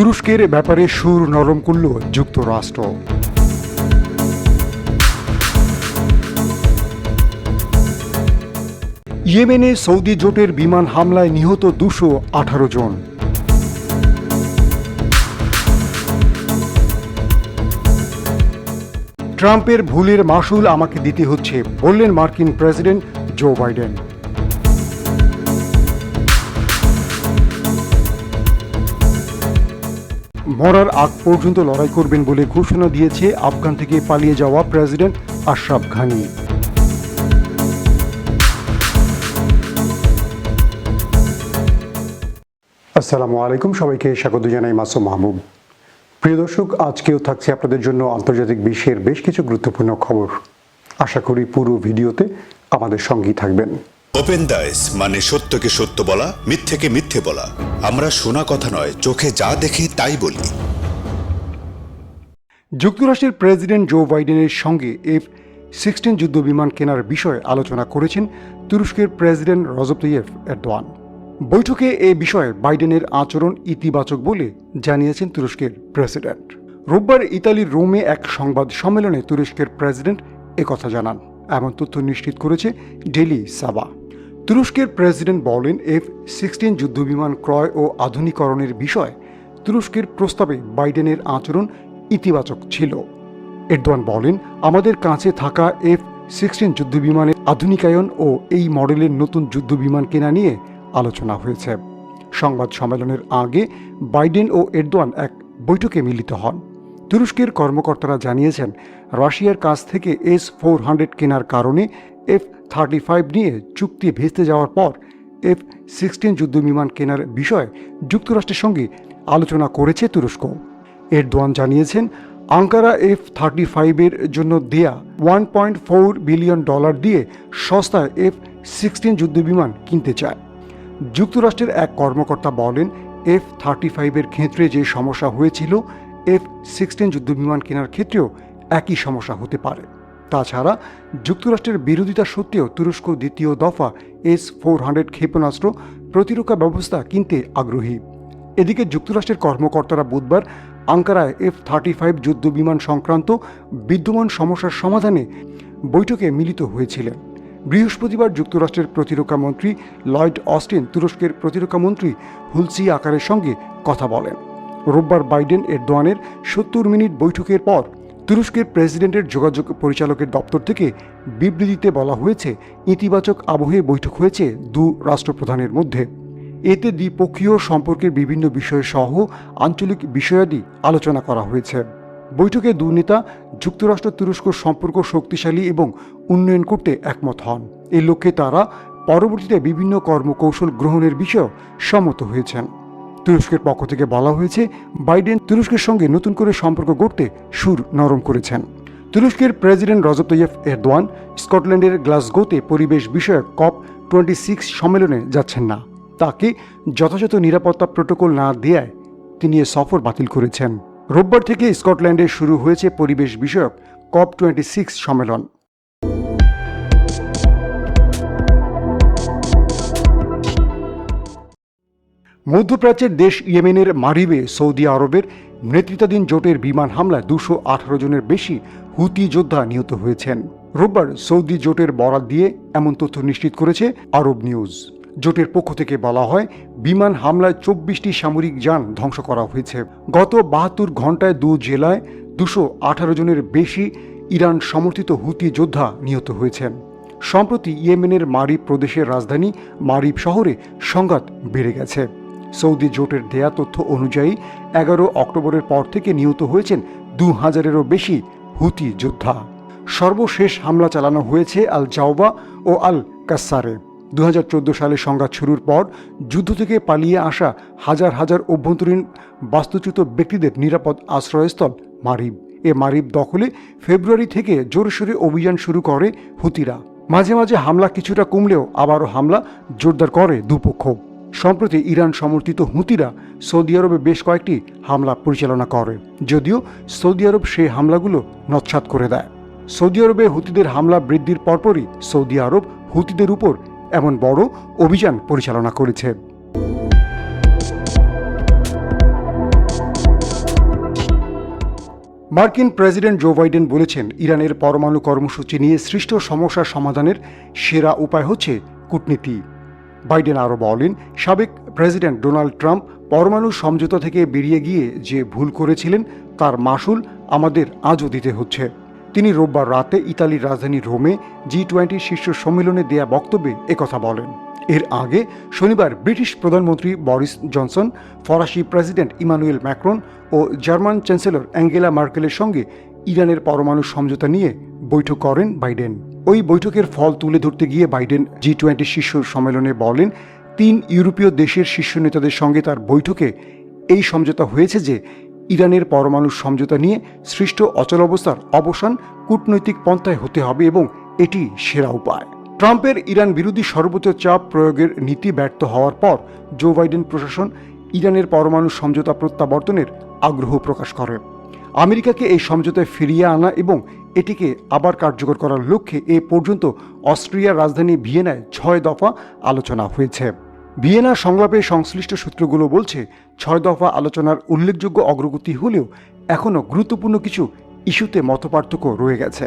তুরস্কের ব্যাপারে সুর নরম করল যুক্তরাষ্ট্র। ইয়েমেনে সৌদি জোটের বিমান হামলায় নিহত 218 জন। ট্রাম্পের ভুলের মাসুল আমাকে দিতে হচ্ছে, বললেন মার্কিন প্রেসিডেন্ট জো বাইডেন। মরার আগ পর্যন্ত লড়াই করবেন বলে ঘোষণা দিয়েছে আফগান থেকে পালিয়ে যাওয়া প্রেসিডেন্ট আশরাফ ঘানি। আসসালামু আলাইকুম, সবাইকে স্বাগত জানাই মাসুম মাহবুব। প্রিয় দর্শক, আজকেও থাকছে আপনাদের জন্য আন্তর্জাতিক বিশ্বের বেশ কিছু গুরুত্বপূর্ণ খবর। আশা করি পুরো ভিডিওতে আমাদের সঙ্গেই থাকবেন। ওপেন দাইস মানে সত্যকে সত্য বলা, মিথ্যেকে মিথ্যে বলা। আমরা শোনা কথা নয়, চোখে যা দেখি তাই বলি। যুক্তরাষ্ট্রের প্রেসিডেন্ট জো বাইডেনের সঙ্গে F-16 যুদ্ধ বিমান কেনার বিষয়ে আলোচনা করেছেন তুরস্কের প্রেসিডেন্ট রজব তাইয়্যিপ এরদোয়ান। বৈঠকে এ বিষয়ে বাইডেনের আচরণ ইতিবাচক বলে জানিয়েছেন তুরস্কের প্রেসিডেন্ট। রোববার ইতালির রোমে এক সংবাদ সম্মেলনে তুরস্কের প্রেসিডেন্ট একথা জানান। এমন তথ্য নিশ্চিত করেছে ডেলি সাবা। তুরস্কের প্রেসিডেন্ট বলেন, F-16 যুদ্ধবিমান ক্রয় ও আধুনিকরণের বিষয়ে তুরস্কের প্রস্তাবে বাইডেনের আচরণ ইতিবাচক ছিল। এরদোয়ান বলেন, আমাদের কাছে থাকা F-16 যুদ্ধবিমানের আধুনিকায়ন ও এই মডেলের নতুন যুদ্ধবিমান কেনা নিয়ে আলোচনা হয়েছে। সংবাদ সম্মেলনের আগে বাইডেন ও এরদোয়ান এক বৈঠকে মিলিত হন। তুরস্কের কর্মকর্তারা জানিয়েছেন, রাশিয়ার কাছ থেকে S-400 কেনার কারণে F-35 নিয়ে চুক্তি ভেস্তে যাওয়ার পর F-16 যুদ্ধবিমান কেনার বিষয়ে যুক্তরাষ্ট্রের সঙ্গে আলোচনা করেছে তুরস্ক। এরদোয়ান জানিয়েছেন, আঙ্কারা F-35 এর জন্য দেয়া $1.4 বিলিয়ন দিয়ে সস্তায় F-16 যুদ্ধবিমান কিনতে চায়। যুক্তরাষ্ট্রের এক কর্মকর্তা বলেন, F-35 এর ক্ষেত্রে যে সমস্যা হয়েছিল, F-16 যুদ্ধবিমান কেনার ক্ষেত্রেও একই সমস্যা হতে পারে। তাছাড়া যুক্তরাষ্ট্রের বিরোধিতা সত্ত্বেও তুরস্ক দ্বিতীয় দফা S-400 ক্ষেপণাস্ত্র প্রতিরক্ষা ব্যবস্থা কিনতে আগ্রহী। এদিকে যুক্তরাষ্ট্রের কর্মকর্তারা বুধবার আঙ্কারায় F-35 যুদ্ধবিমান সংক্রান্ত বিদ্যমান সমস্যার সমাধানে বৈঠকে মিলিত হয়েছিলেন। বৃহস্পতিবার যুক্তরাষ্ট্রের প্রতিরক্ষা মন্ত্রী লয়েড অস্টিন তুরস্কের প্রতিরক্ষা মন্ত্রী হুলসি আকারের সঙ্গে কথা বলেন। রোববার বাইডেন এরদোয়ানের 70 মিনিট বৈঠকের পর তুরস্কের প্রেসিডেন্টের যোগাযোগ পরিচালকের দপ্তর থেকে বিবৃতিতে বলা হয়েছে, ইতিবাচক আবহে বৈঠক হয়েছে দু রাষ্ট্রপ্রধানের মধ্যে। এতে দ্বিপক্ষীয় সম্পর্কের বিভিন্ন বিষয় সহ আঞ্চলিক বিষয়াদি আলোচনা করা হয়েছে। বৈঠকে দু নেতা যুক্তরাষ্ট্র তুরস্ক সম্পর্ক শক্তিশালী এবং উন্নয়ন করতে একমত হন। এই লক্ষ্যে তারা পরবর্তীতে বিভিন্ন কর্মকৌশল গ্রহণের বিষয়েও সম্মত হয়েছেন। তুরস্কের পক্ষ থেকে বলা হয়েছে, বাইডেন তুরস্কের সঙ্গে নতুন করে সম্পর্ক গড়তে সুর নরম করেছেন। তুরস্কের প্রেসিডেন্ট রজব তাইয়্যিপ এরদোয়ান স্কটল্যান্ডের গ্লাসগোতে পরিবেশ বিষয়ক COP26 সম্মেলনে যাচ্ছেন না। তাকে যথাযথ নিরাপত্তা প্রোটোকল না দেয়ায় তিনি এ সফর বাতিল করেছেন। রোববার থেকে স্কটল্যান্ডে শুরু হয়েছে পরিবেশ বিষয়ক COP26 সম্মেলন। মধ্যপ্রাচ্যের দেশ ইয়েমেনের মারিবে সৌদি আরবের নেতৃত্বাধীন জোটের বিমান হামলায় 218 জনের বেশি হুতি যোদ্ধা নিহত হয়েছেন। রোববার সৌদি জোটের বরাত দিয়ে এমন তথ্য নিশ্চিত করেছে আরব নিউজ। জোটের পক্ষ থেকে বলা হয়, বিমান হামলায় 24টি সামরিক যান ধ্বংস করা হয়েছে। গত 72 ঘন্টায় দু জেলায় 218 জনের বেশি ইরান সমর্থিত হুতি যোদ্ধা নিহত হয়েছেন। সম্প্রতি ইয়েমেনের মারিব প্রদেশের রাজধানী মারিব শহরে সংঘাত বেড়ে গেছে। সৌদি জোটের দেয়া তথ্য অনুযায়ী 11 অক্টোবরের পর থেকে নিহত হয়েছেন 2000-এরও বেশি হুতি যোদ্ধা। সর্বশেষ হামলা চালানো হয়েছে আল জাওবা ও আল কাসারে। 2014 সালে সংঘাত শুরুর পর যুদ্ধ থেকে পালিয়ে আসা হাজার হাজার অভ্যন্তরীণ বাস্তুচ্যুত ব্যক্তিদের নিরাপদ আশ্রয়স্থল মারিব। এ মারিব দখলে ফেব্রুয়ারি থেকে জোরসোরে অভিযান শুরু করে হুতিরা। মাঝে মাঝে হামলা কিছুটা কমলেও আবারও হামলা জোরদার করে দুপক্ষ। সম্প্রতি ইরান সমর্থিত হুতিরা সৌদি আরবে বেশ কয়েকটি হামলা পরিচালনা করে, যদিও সৌদি আরব সেই হামলাগুলো নস্যাৎ করে দেয়। সৌদি আরবে হুতিদের হামলা বৃদ্ধির পরপরই সৌদি আরব হুতিদের উপর এমন বড় অভিযান পরিচালনা করেছে। মার্কিন প্রেসিডেন্ট জো বাইডেন বলেছেন, ইরানের পরমাণু কর্মসূচি নিয়ে সৃষ্ট সমস্যার সমাধানের সেরা উপায় হচ্ছে কূটনীতি। বাইডেন আরও বলেন, সাবেক প্রেসিডেন্ট ডোনাল্ড ট্রাম্প পরমাণু সমঝোতা থেকে বেরিয়ে গিয়ে যে ভুল করেছিলেন তার মাসুল আমাদের আজও দিতে হচ্ছে। তিনি রোববার রাতে ইতালির রাজধানী রোমে G20 শীর্ষ সম্মেলনে দেয়া বক্তব্যে একথা বলেন। এর আগে শনিবার ব্রিটিশ প্রধানমন্ত্রী বরিস জনসন, ফরাসি প্রেসিডেন্ট ইমানুয়েল ম্যাক্রন ও জার্মান চ্যান্সেলর অ্যাঙ্গেলা মার্কেলের সঙ্গে ইরানের পরমাণু সমঝোতা নিয়ে বৈঠক করেন বাইডেন। ওই বৈঠকের ফল তুলে ধরতে গিয়ে বাইডেন G20 শীর্ষ সম্মেলনে বলেন, 3 ইউরোপীয় দেশের শীর্ষ নেতাদের সঙ্গে তার বৈঠকে এই সমঝোতা হয়েছে যে ইরানের পরমাণু সমঝোতা নিয়ে সৃষ্ট অচলাবস্থার অবসান কূটনৈতিক পন্থায় হতে হবে এবং এটি সেরা উপায়। ট্রাম্পের ইরান বিরোধী সর্বোচ্চ চাপ প্রয়োগের নীতি ব্যর্থ হওয়ার পর জো বাইডেন প্রশাসন ইরানের পরমাণু সমঝোতা প্রত্যাবর্তনের আগ্রহ প্রকাশ করে। আমেরিকাকে এই সমঝোতায় ফিরিয়ে আনা এবং এটিকে আবার কার্যকর করার লক্ষ্যে এ পর্যন্ত অস্ট্রিয়ার রাজধানী ভিয়েনায় 6 দফা আলোচনা হয়েছে। ভিয়েনা সংলাপে সংশ্লিষ্ট সূত্রগুলো বলছে, 6 দফা আলোচনার উল্লেখযোগ্য অগ্রগতি হলেও এখনও গুরুত্বপূর্ণ কিছু ইস্যুতে মতপার্থক্য রয়ে গেছে।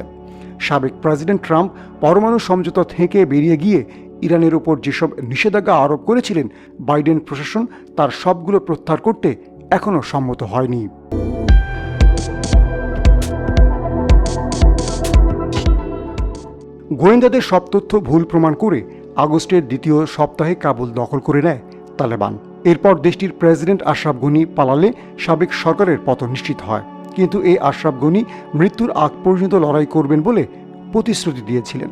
সাবেক প্রেসিডেন্ট ট্রাম্প পরমাণু সমঝোতা থেকে বেরিয়ে গিয়ে ইরানের ওপর যেসব নিষেধাজ্ঞা আরোপ করেছিলেন, বাইডেন প্রশাসন তার সবগুলো প্রত্যাহার করতে এখনও সম্মত হয়নি। গোয়েন্দাদের সব তথ্য ভুল প্রমাণ করে আগস্টের দ্বিতীয় সপ্তাহে কাবুল দখল করে নেয় তালেবান। এরপর দেশটির প্রেসিডেন্ট আশরাফ গনি পালালে সাবেক সরকারের পতন নিশ্চিত হয়। কিন্তু এই আশরাফ গনি মৃত্যুর আগ পর্যন্ত লড়াই করবেন বলে প্রতিশ্রুতি দিয়েছিলেন।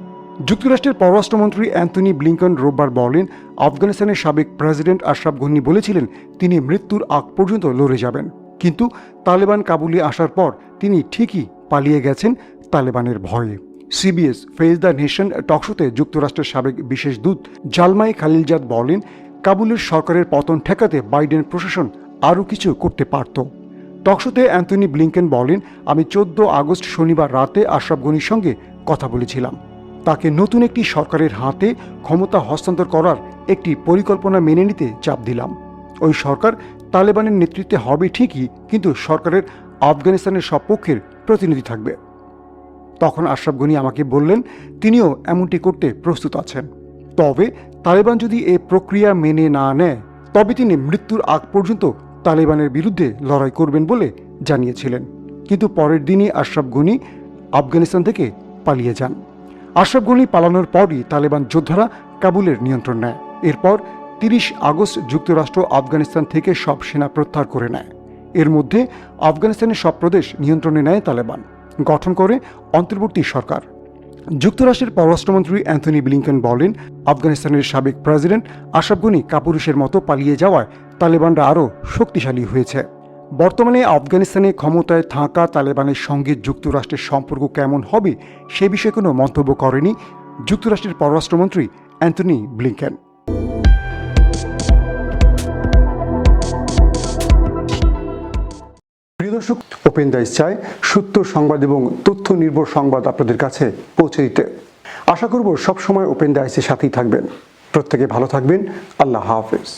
যুক্তরাষ্ট্রের পররাষ্ট্রমন্ত্রী অ্যান্থনি ব্লিংকন রোববার বলেন, আফগানিস্তানের সাবেক প্রেসিডেন্ট আশরাফ গনি বলেছিলেন তিনি মৃত্যুর আগ পর্যন্ত লড়ে যাবেন, কিন্তু তালেবান কাবুলে আসার পর তিনি ঠিকই পালিয়ে গেছেন তালেবানের ভয়ে। CBS ফেস দ্য নেশন টকশোতে যুক্তরাষ্ট্রের সাবেক বিশেষ দূত জালমাই খালিলজাদ বলেন, কাবুলের সরকারের পতন ঠেকাতে বাইডেন প্রশাসন আরও কিছু করতে পারত। টকশোতে অ্যান্থনি ব্লিংকেন বলেন, আমি 14 আগস্ট শনিবার রাতে আশরাফ গনির সঙ্গে কথা বলেছিলাম। তাকে নতুন একটি সরকারের হাতে ক্ষমতা হস্তান্তর করার একটি পরিকল্পনা মেনে নিতে চাপ দিলাম। ওই সরকার তালেবানের নেতৃত্বে হবে ঠিকই, কিন্তু সরকারের আফগানিস্তানের সব পক্ষের প্রতিনিধি থাকবে। তখন আশরাফ গনি আমাকে বললেন তিনিও এমনটি করতে প্রস্তুত আছেন। তবে তালেবান যদি এই প্রক্রিয়া মেনে না নেয় তবে তিনি মৃত্যুর আগ পর্যন্ত তালেবানের বিরুদ্ধে লড়াই করবেন বলে জানিয়েছিলেন। কিন্তু পরের দিনই আশরাফ গনি আফগানিস্তান থেকে পালিয়ে যান। আশরাফ গনি পালানোর পরই তালেবান যোদ্ধারা কাবুলের নিয়ন্ত্রণ নেয়। এরপর 30 আগস্ট যুক্তরাষ্ট্র আফগানিস্তান থেকে সব সেনা প্রত্যাহার করে নেয়। এর মধ্যে আফগানিস্তানের সব প্রদেশ নিয়ন্ত্রণে নেয় তালেবান, গঠন করে অন্তর্বর্তী সরকার। যুক্তরাষ্ট্রের পররাষ্ট্রমন্ত্রী অ্যান্থনি ব্লিংকন বলেন, আফগানিস্তানের সাবেক প্রেসিডেন্ট আশরাফ গনি কাপুরুষের মতো পালিয়ে যাওয়ায় তালেবানরা আরও শক্তিশালী হয়েছে। বর্তমানে আফগানিস্তানে ক্ষমতায় থাকা তালেবানের সঙ্গে যুক্তরাষ্ট্রের সম্পর্ক কেমন হবে সে বিষয়ে কোনো মন্তব্য করেনি যুক্তরাষ্ট্রের পররাষ্ট্রমন্ত্রী অ্যান্থনি ব্লিংকন। প্রিয় দর্শক, ওপেন দাইস চায় সত্য সংবাদ এবং তথ্য নির্ভর সংবাদ আপনাদের কাছে পৌঁছে দিতে। আশা করব সবসময় ওপেন দাইসের সাথেই থাকবেন। প্রত্যেকে ভালো থাকবেন। আল্লাহ হাফেজ।